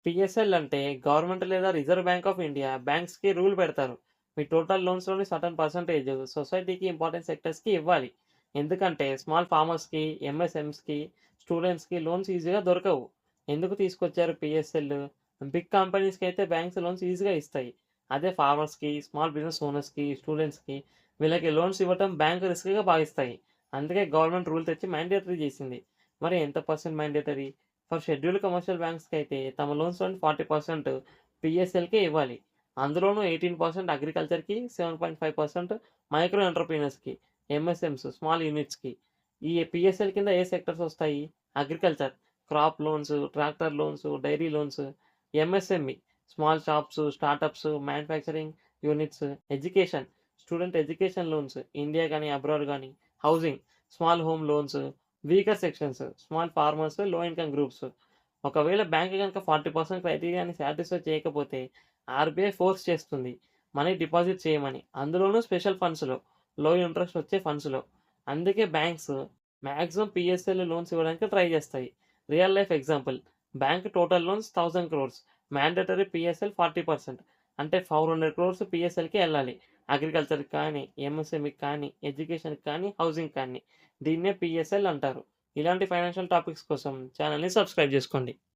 పిఎస్ఎల్ అంటే గవర్నమెంట్ లేదా Reserve Bank of India బ్యాంక్స్‌కి రూల్ పెడతారు. మీ టోటల్ లోన్స్‌లోని సర్టెన్ పర్సెంటేజ్ సొసైటీకి ఇంపార్టెంట్ సెక్టర్స్‌కి ఇవ్వాలి. ఎందుకంటే స్మాల్ ఫార్మర్స్‌కి, ఎంఎస్ఎంస్‌కి, స్టూడెంట్స్‌కి లోన్స్ ఈజీగా దొరకవు. ఎందుకు తీసుకొచ్చారు పిఎస్ఎల్? బిగ్ కంపెనీస్‌కి అయితే బ్యాంక్స్ లోన్స్ ఈజీగా ఇస్తాయి. అదే ఫార్మర్స్‌కి, స్మాల్ బిజినెస్ ఓనర్స్‌కి, స్టూడెంట్స్‌కి వీళ్ళకి లోన్స్ ఇవ్వటం బ్యాంక్ రిస్క్‌గా భావిస్తాయి. అందుకే గవర్నమెంట్ రూల్ తెచ్చి మ్యాండేటరీ చేసింది. మరి ఎంత percent mandatory? For scheduled commercial బ్యాంక్స్‌కి అయితే తమ లోన్స్‌లోని 40% పీఎస్ఎల్‌కే ఇవ్వాలి. అందులోనూ 18% అగ్రికల్చర్‌కి, 7.5% మైక్రో ఎంటర్‌ప్రెన్యూర్స్‌కి, ఎంఎస్ఎంస్ స్మాల్ యూనిట్స్‌కి. ఈ పీఎస్ఎల్ కింద ఏ సెక్టర్స్ వస్తాయి? Agriculture, crop loans, tractor loans, dairy loans, MSME small shops, startups, manufacturing units, education, student education loans India గాని, అబ్రాడ్ గాని, housing, small home loans, weaker sections, small farmers, low income groups. ఒకవేళ bank గనుక 40% క్రైటీరియాని satisfy చేయకపోతే RBI force చేస్తుంది money deposit చేయమని. అందులోనూ special ఫండ్స్‌లో, లో ఇంట్రెస్ట్ వచ్చే ఫండ్స్‌లో. అందుకే బ్యాంక్స్ మాక్సిమం పీఎస్ఎల్ లోన్స్ ఇవ్వడానికి ట్రై చేస్తాయి. Real life example bank total loans 1000 crores. Mandatory PSL 40% అంటే 400 క్రోర్స్ పీఎస్ఎల్‌కి ఎళ్ళాలి. అగ్రికల్చర్‌కి కానీ, ఎంఎస్ఎంఈకి కానీ, ఎడ్యుకేషన్‌కి కానీ, హౌసింగ్ కానీ. దీన్నే పీఎస్ఎల్ అంటారు. ఇలాంటి ఫైనాన్షియల్ టాపిక్స్ కోసం ఛానల్‌ని సబ్స్క్రైబ్ జేసుకోండి.